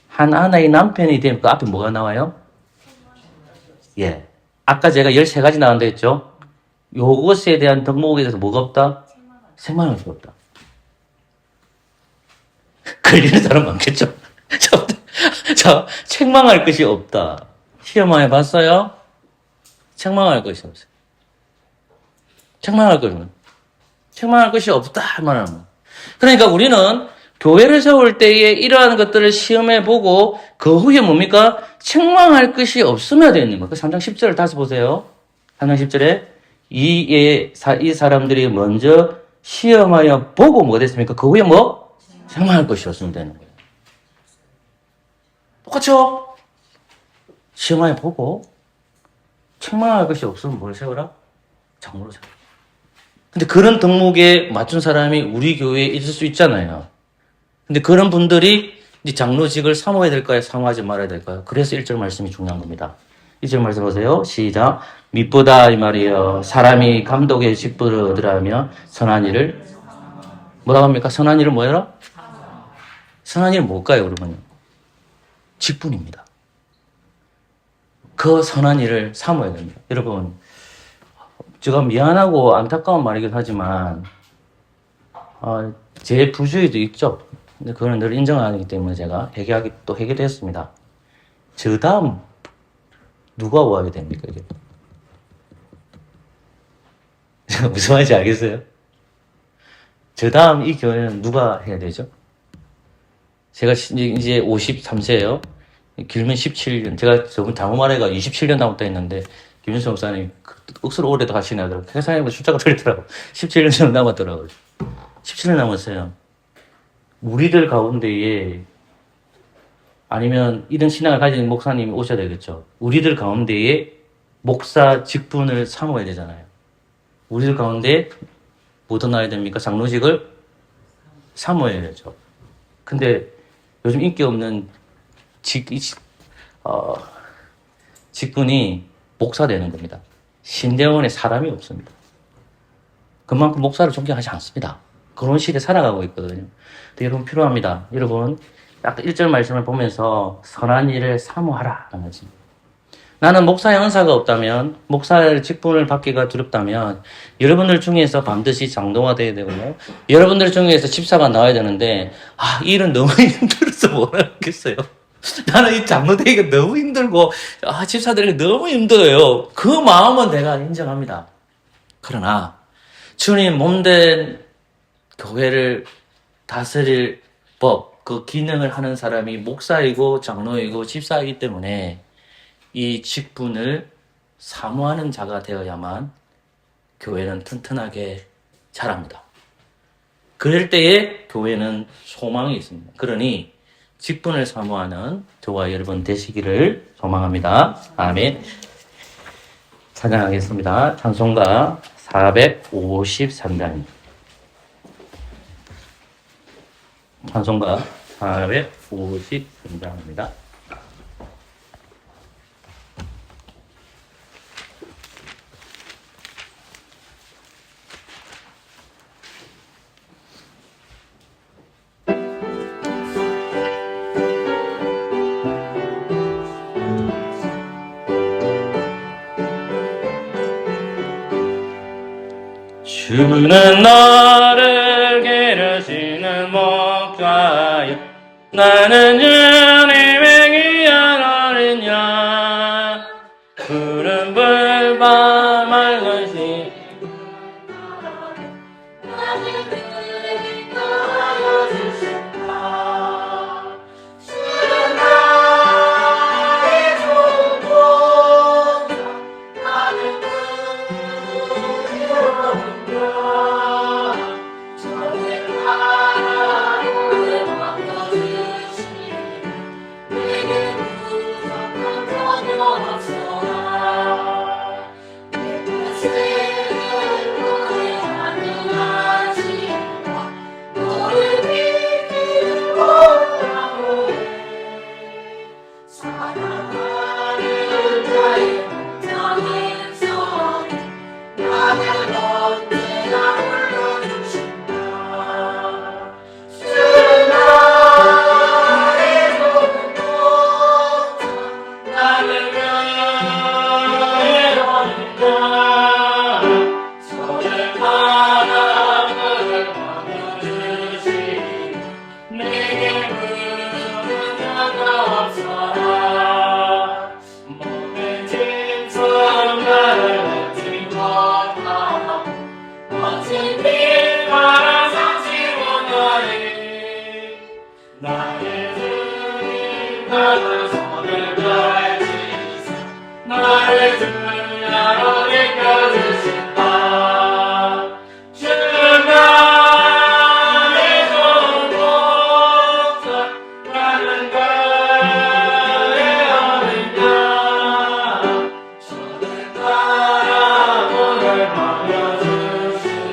한 아나의 남편이 되면 그 앞에 뭐가 나와요? 예. 아까 제가 13가지 나온다 했죠? 요것에 대한 덕목에 대해서 뭐가 없다? 생각할 수 없다. 걸리는 사람 많겠죠? 자, 책망할 것이 없다. 시험 많이 봤어요? 책망할 것이 없어요. 책망할 것이 없다. 말하면. 그러니까 우리는 교회를 세울 때에 이러한 것들을 시험해 보고 그 후에 뭡니까? 책망할 것이 없으면 되는 거예요. 3장 10절을 다시 보세요. 3장 10절에 이 사람들이 먼저 시험하여 보고 뭐가 됐습니까? 그 후에 뭐? 책망할 것이 없으면 되는 거예요. 똑같죠? 시험하여 보고 책망할 것이 없으면 뭘 세워라? 장로를 세워라. 근데 그런 덕목에 맞춘 사람이 우리 교회에 있을 수 있잖아요. 근데 그런 분들이 이제 장로직을 사모해야 될까요? 사모하지 말아야 될까요? 그래서 1절 말씀이 중요한 겁니다. 1절 말씀 보세요. 시작. mit보다 이 말이에요. 사람이 감독의 직분을 얻으라면 선한 일을 뭐라고 합니까? 선한 일을 뭐해라? 선한 일은 뭘까요, 여러분? 직분입니다. 그 선한 일을 사모해야 됩니다. 여러분, 제가 미안하고 안타까운 말이긴 하지만 제 부주의도 있죠. 근데 그거는 늘 인정하기 때문에 제가 회개도 했습니다. 저 다음 누가 오하게 됩니까, 이게? 무슨 말인지 알겠어요? 저 다음 이 교회는 누가 해야 되죠? 제가 이제 53세예요. 길면 17년. 제가 저번 당후말회가 27년 남았다 했는데 김윤수 목사님 억수로 오래 더 가시나 하더라고요. 회사님은 숫자가 틀리더라고요. 17년 정도 남았더라고요. 17년 남았어요. 우리들 가운데에 아니면 이런 신앙을 가진 목사님이 오셔야 되겠죠. 우리들 가운데에 목사 직분을 사모해야 되잖아요. 우리들 가운데 뭐 얻어놔야 됩니까? 장로직을 사모해야 되죠. 근데 요즘 인기 없는 직분이 목사 되는 겁니다. 신대원에 사람이 없습니다. 그만큼 목사를 존경하지 않습니다. 그런 시대에 살아가고 있거든요. 근데 여러분 필요합니다. 여러분 아까 1절 말씀을 보면서 선한 일을 사모하라 라는 거지. 나는 목사의 은사가 없다면, 목사의 직분을 받기가 두렵다면 여러분들 중에서 반드시 장로가 돼야 되고요. 여러분들 중에서 집사가 나와야 되는데 이 일은 너무 힘들어서 못 하겠어요. 나는 이 장로 되기가 너무 힘들고 집사 되기가 너무 힘들어요. 그 마음은 내가 인정합니다. 그러나 주님 몸된 교회를 다스릴 법, 그 기능을 하는 사람이 목사이고 장로이고 집사이기 때문에 이 직분을 사모하는 자가 되어야만 교회는 튼튼하게 자랍니다. 그럴 때에 교회는 소망이 있습니다. 그러니 직분을 사모하는 저와 여러분 되시기를 소망합니다. 아멘. 찬양하겠습니다. 찬송가 453장입니다. 찬송가 453장입니다. 주는 나를 기르시는 목자여 나는 주님의 귀한 어린 양 푸른 불밤 맑은 시 나는 그를 따라 주신다 주는 나의 좋은 목자 나는 진리 나라 상시 원하리 나의 주님 나의 손을 들지사 나를 주야로 이끌어주신다 주는 나의 좋은 목자 나는 그의 어린 양 주를 따라 문을 말려주시니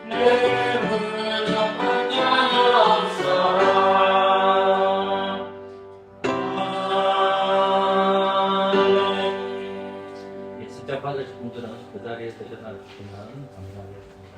내게 부족한 자는 없어라 아멘. 숫자 받으실 분들은 그 자리에서 일어나주시면 감사하겠습니다.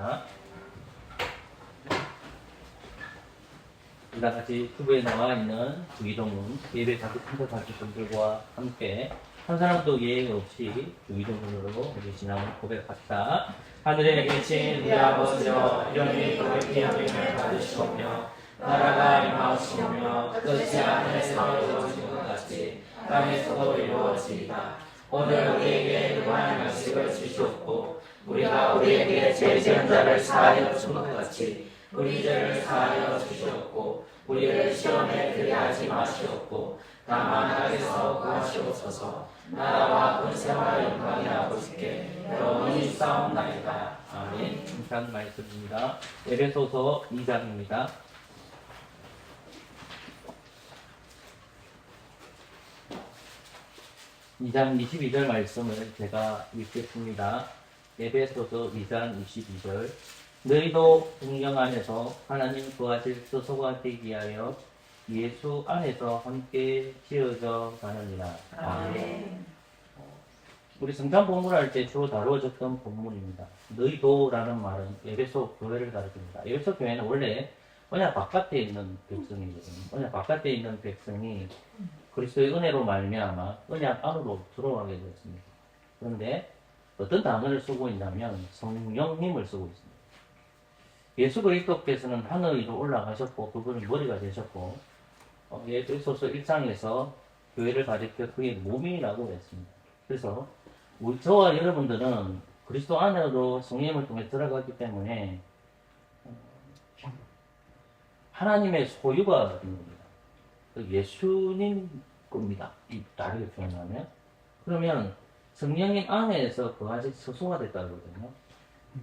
다 같이 튜브에 나와 있는 주기도문 예배 자주 참석하실 분들과 함께 한 사람도 예외 없이 주기도문으로 우리 신앙을 고백합시다. 하늘에 계신 우리 아버지여 이름이 거룩히 여김을 받으시오며 나라가 임하시오며 뜻이 하늘에서 이루어진 것 같이 땅에서도 이루어지이다. 오늘 우리에게 일용할 양식을 주시옵고 우리가 우리에게 죄 지은 자를 사하여 준 것 같이 우리 죄를 사하여 주시옵고 우리를 시험에 들게 하지 마시옵고 다만 악에서 구하시옵소서. 나라와 권세와 영광이 아버지께 영원히 싸움나이다. 아멘. 감사한 말씀입니다. 에베소서 2장입니다. 2장 22절 말씀을 제가 읽겠습니다. 에베소서 2장 22절 너희도 성령 안에서 하나님 구하실 소속가 되기 위하여 예수 안에서 함께 지어져 가느니라. 아멘. 우리 성장 본문을 할 때 주로 다루어졌던 본문입니다. 너희도라는 말은 에베소 교회를 가리킵니다. 에베소 교회는 원래 언약 바깥에 있는 백성이거든요. 언약 바깥에 있는 백성이 그리스도의 은혜로 말미암아 언약 안으로 들어가게 되었습니다. 그런데 어떤 단어를 쓰고 있냐면 성령님을 쓰고 있습니다. 예수 그리스도께서는 하늘 위로 올라가셨고 그분이 머리가 되셨고 에베소서 1장에서 교회를 가리켜 그의 몸이라고 했습니다. 그래서 저와 여러분들은 그리스도 안으로 성령을 통해 들어가기 때문에 하나님의 소유가 된 겁니다. 예수님 겁니다. 이 다르게 표현하면. 그러면 성령님 안에서 거하시 소수가 됐다 그러거든요.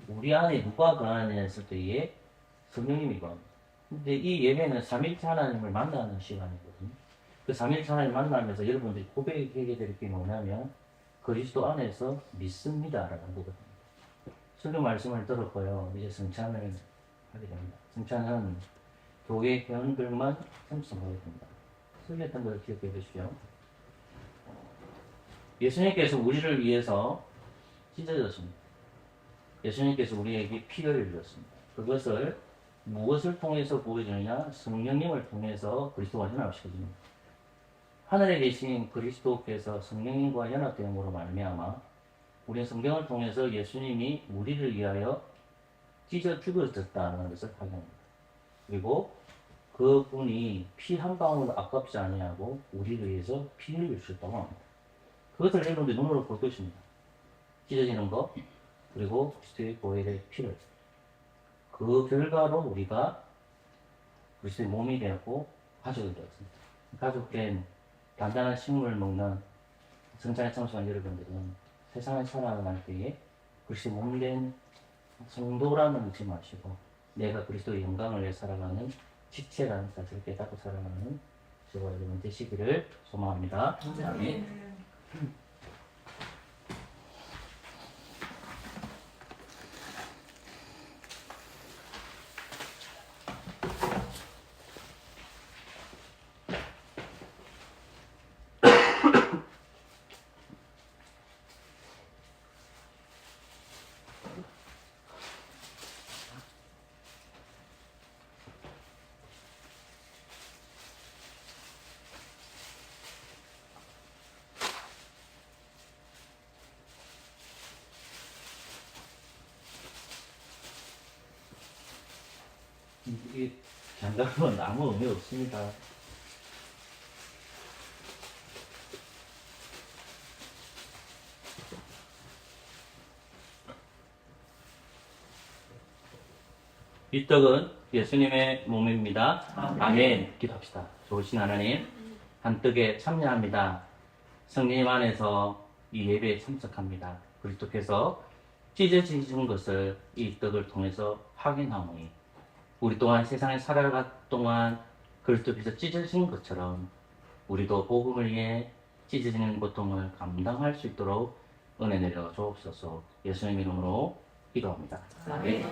우리 안에 누가 거하느냐 했을 때에 성령님이 거합니다. 근데 이 예배는 삼일체 하나님을 만나는 시간이거든요. 그 삼일체 하나님을 만나면서 여러분들이 고백하게 될 게 뭐냐면 그리스도 안에서 믿습니다라는 거거든요. 설교 말씀을 들었고요. 이제 성찬을 하게 됩니다. 성찬은 교회 회원들만 참석하게 됩니다. 설교했던 걸 기억해 주십시오. 예수님께서 우리를 위해서 찢어졌습니다. 예수님께서 우리에게 피를 흘렸습니다. 그것을 무엇을 통해서 보여주느냐? 성령님을 통해서 그리스도와 연합시켜줍니다. 하늘에 계신 그리스도께서 성령님과 연합됨으로 말미암아 우리는 성경을 통해서 예수님이 우리를 위하여 찢어 죽어졌다는 것을 확인합니다. 그리고 그분이 피 한 방울 아깝지 아니하고 우리를 위해서 피 흘리셨다고 합니다. 그것을 여러분들이 눈으로 볼 것입니다. 찢어지는 것, 그리고 그리스도의 보혈의 피를. 그 결과로 우리가 그리스도의 몸이 되었고 가족이 되었습니다. 가족된 단단한 식물을 먹는 성찬에 참석한 여러분들은 세상을 살아갈 때에 그리스도의 몸된 성도라는 잊지 마시고 내가 그리스도의 영광을 위해 살아가는 지체라는 사실을 깨닫고 살아가는 저와 여러분 되시기를 소망합니다. 아멘. 이 장갑은 아무 의미 없습니다. 이 떡은 예수님의 몸입니다. 아멘. 기도합시다. 좋으신 하나님, 한 떡에 참여합니다. 성령님 안에서 이 예배에 참석합니다. 그리스도께서 찢어지신 것을 이 떡을 통해서 확인하오니 우리 또한 세상에 살아갈 동안 그리스도께서 찢어진 것처럼 우리도 복음을 위해 찢어지는 고통을 감당할 수 있도록 은혜 내려 주옵소서. 예수님 이름으로 기도합니다. 아멘.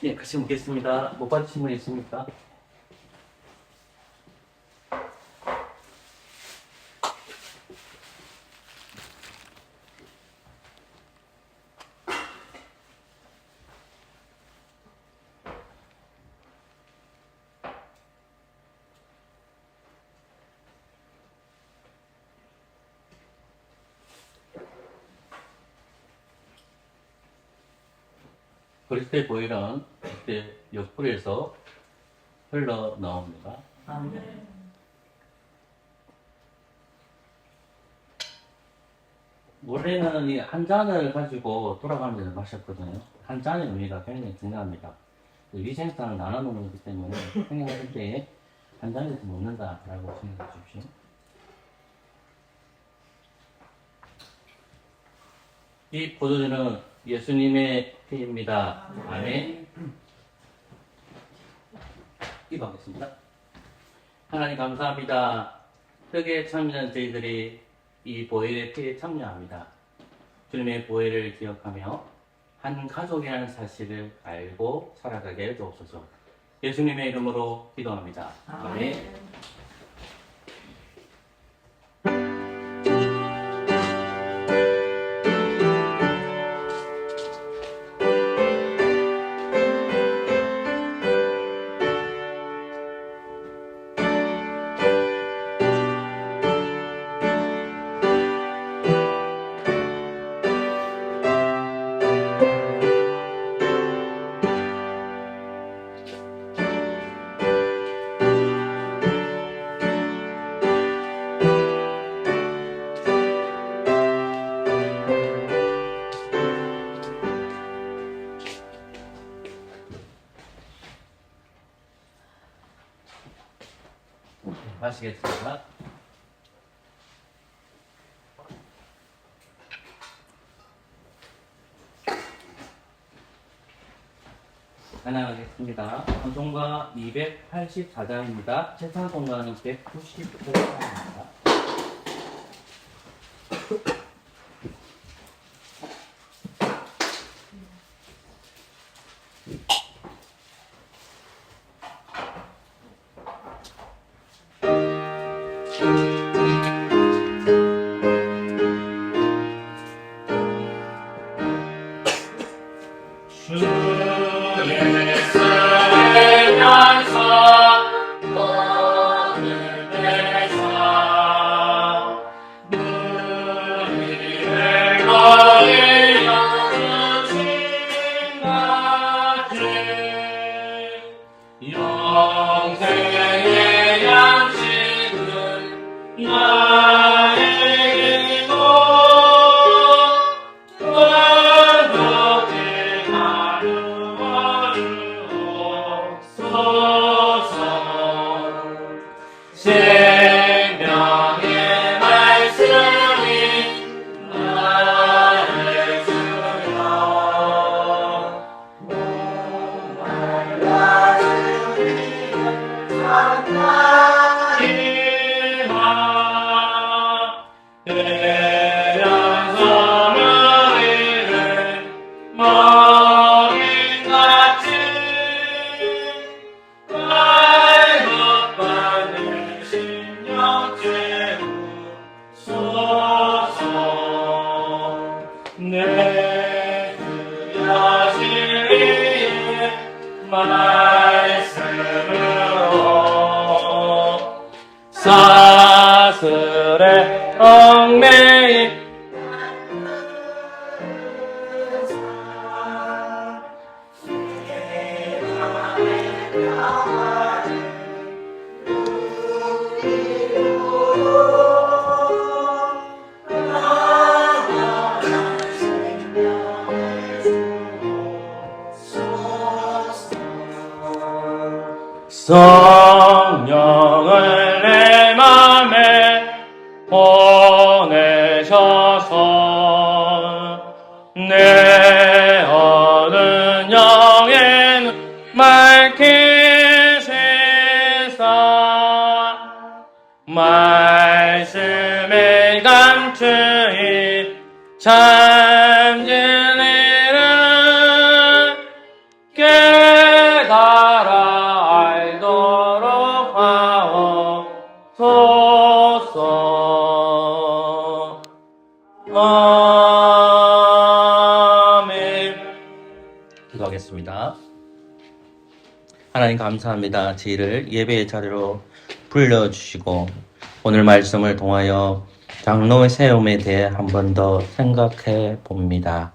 예, 같이 묻겠습니다. 못 받으신 분 있습니까? 그리스도의 보혈은 그때 옆구리에서 흘러 나옵니다. 아멘. 원래는 이 한 잔을 가지고 돌아가면서 마셨거든요. 한 잔의 의미가 굉장히 중요합니다. 위생상을 나눠 먹는 거기 때문에 생각할 때 한 잔에서 먹는다라고 생각해 주십시오. 이 포도주는 예수님의 피입니다. 아멘. 기도하겠습니다. 하나님 감사합니다. 떡에 참여한 저희들이 이 보혈의 피에 참여합니다. 주님의 보혈을 기억하며 한 가족이라는 사실을 알고 살아가게 해주옵소서. 예수님의 이름으로 기도합니다. 아멘. 마시겠습니다. 하나가겠습니다. 찬송가 284장입니다. 최찬송가는 195장입니다. 오늘 내 삶 내 주여 진리의 말씀으로 사슬에 얽매인 성령을 내 맘에 보내셔서 내 어두운 영에는 맑게 세사 말씀에 감추인 참 진리를 깨달아 알도록 하옵소서. 아멘. 기도하겠습니다. 하나님 감사합니다. 저희를 예배의 자리로 불러주시고 오늘 말씀을 통하여 장로의 세움에 대해 한 번 더 생각해 봅니다.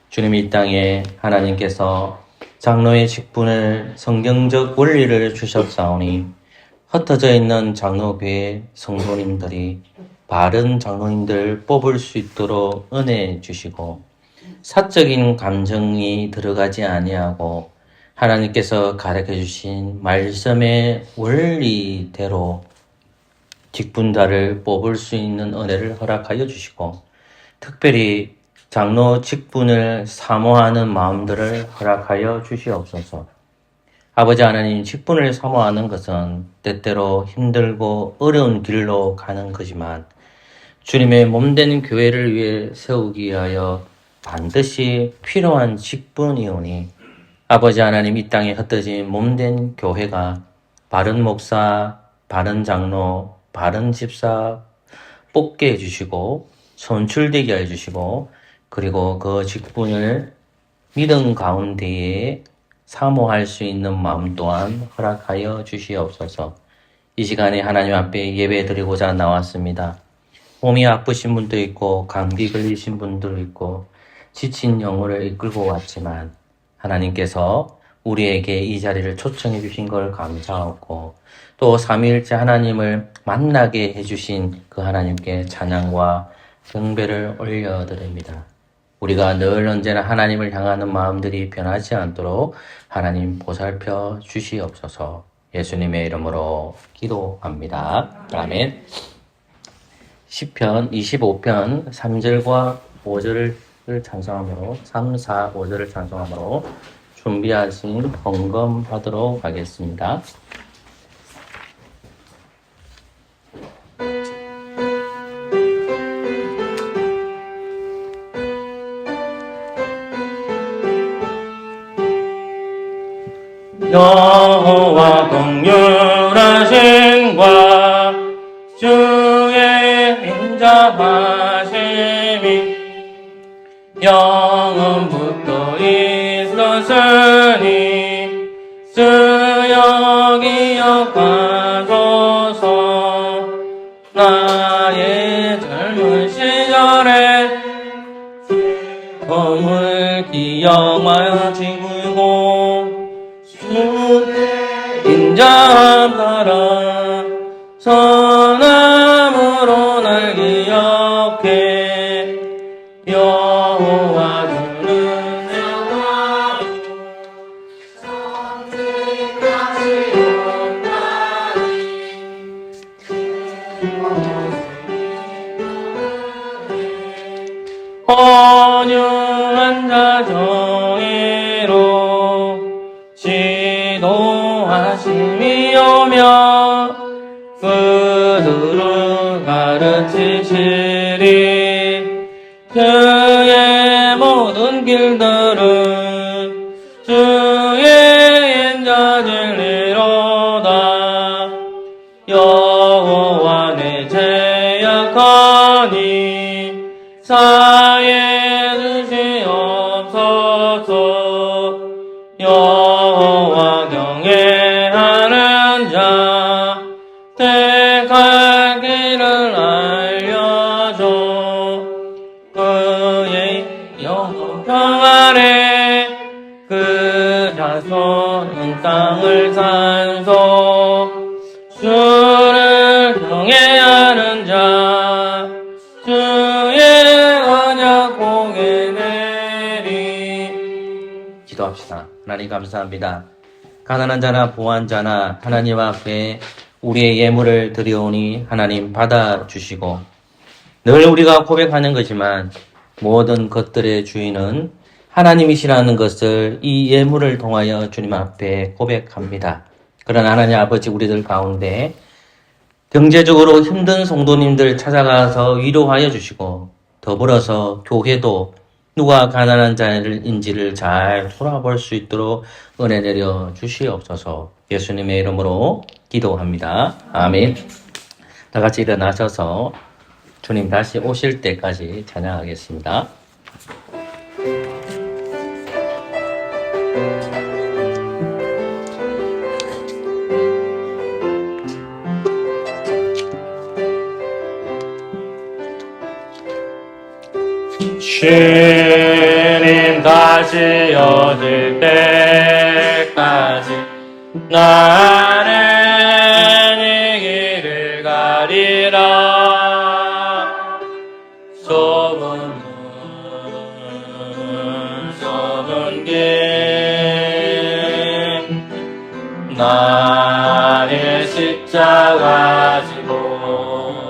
주님, 이 땅에 하나님께서 장로의 직분을 성경적 원리를 주셨사오니 흩어져 있는 장로교회 성도님들이 바른 장로님들 뽑을 수 있도록 은혜 주시고 사적인 감정이 들어가지 아니하고 하나님께서 가르쳐 주신 말씀의 원리대로 직분자를 뽑을 수 있는 은혜를 허락하여 주시고 특별히 장로 직분을 사모하는 마음들을 허락하여 주시옵소서. 아버지 하나님, 직분을 사모하는 것은 때때로 힘들고 어려운 길로 가는 거지만 주님의 몸된 교회를 위해 세우기 위하여 반드시 필요한 직분이오니 아버지 하나님, 이 땅에 흩어진 몸된 교회가 바른 목사, 바른 장로, 바른 집사 뽑게 해주시고 선출되게 해주시고 그리고 그 직분을 믿음 가운데에 사모할 수 있는 마음 또한 허락하여 주시옵소서. 이 시간에 하나님 앞에 예배 드리고자 나왔습니다. 몸이 아프신 분도 있고 감기 걸리신 분도 있고 지친 영혼을 이끌고 왔지만 하나님께서 우리에게 이 자리를 초청해 주신 걸 감사하고 또 삼위일체 하나님을 만나게 해주신 그 하나님께 찬양과 경배를 올려드립니다. 우리가 늘 언제나 하나님을 향하는 마음들이 변하지 않도록 하나님 보살펴 주시옵소서. 예수님의 이름으로 기도합니다. 아멘. 시편 25편 3절과 5절을 찬송함으로 3, 4, 5절을 찬송함으로 준비하신 헌금하도록 하겠습니다. 여호와 긍휼하심과 주의 인자하심이 영원부터 있었으니 주여 기억하소서. 나의 젊은 시절에 검을 기억하여 지고 인자하라 선함으로 날 기억해. 여호와 주는 내가 헌유한 자 정의로 지도하심이 오며 그들을 가르치시리. 주의 모든 길들은 주의 인자 진리로다. 여호와 내 죄악하니 사해 주시 그의 영원 평안에 그 자손은 땅을 산소 주를 경외하는 자 주의 언약 복에 내리. 기도합시다. 하나님 감사합니다. 가난한 자나 부한 자나 하나님 앞에 우리의 예물을 드려오니 하나님 받아주시고, 늘 우리가 고백하는 거지만 모든 것들의 주인은 하나님이시라는 것을 이 예물을 통하여 주님 앞에 고백합니다. 그러나 하나님 아버지, 우리들 가운데 경제적으로 힘든 성도님들 찾아가서 위로하여 주시고, 더불어서 교회도 누가 가난한 자인지를 잘 돌아볼 수 있도록 은혜 내려 주시옵소서. 예수님의 이름으로 기도합니다. 아멘. 다 같이 일어나셔서 주님 다시 오실 때까지 찬양하겠습니다. 주님 다시 오실 때까지 나는 이 길을 가리라. 좁은 길 나의 십자가 지고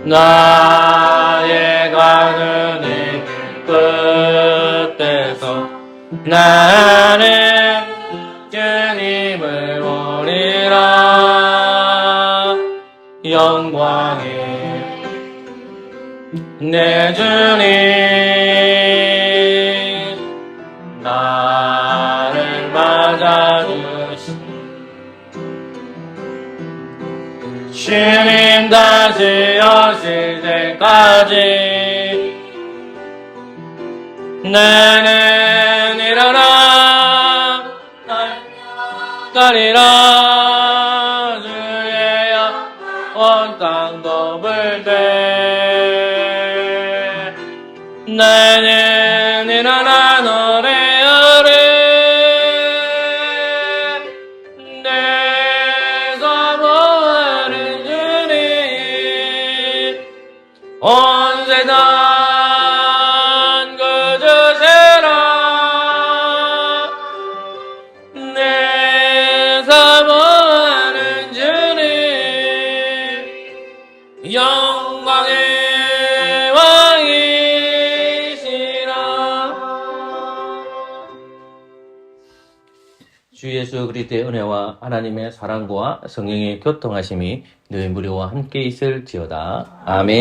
나의 가는 이 길 끝에서 나는 주님을 보리라. 영광의 내 주님 나를 맞아주신 주님 다시 오실 때까지 나는 일어나 가리라. 주의 온 땅도 불 때 나는 일어나 노래하리. 내가 모르는 주님 온 세상 영광의 왕이시라. 주 예수 그리스도의 은혜와 하나님의 사랑과 성령의 교통하심이 너희 무리와 함께 있을지어다. 아멘.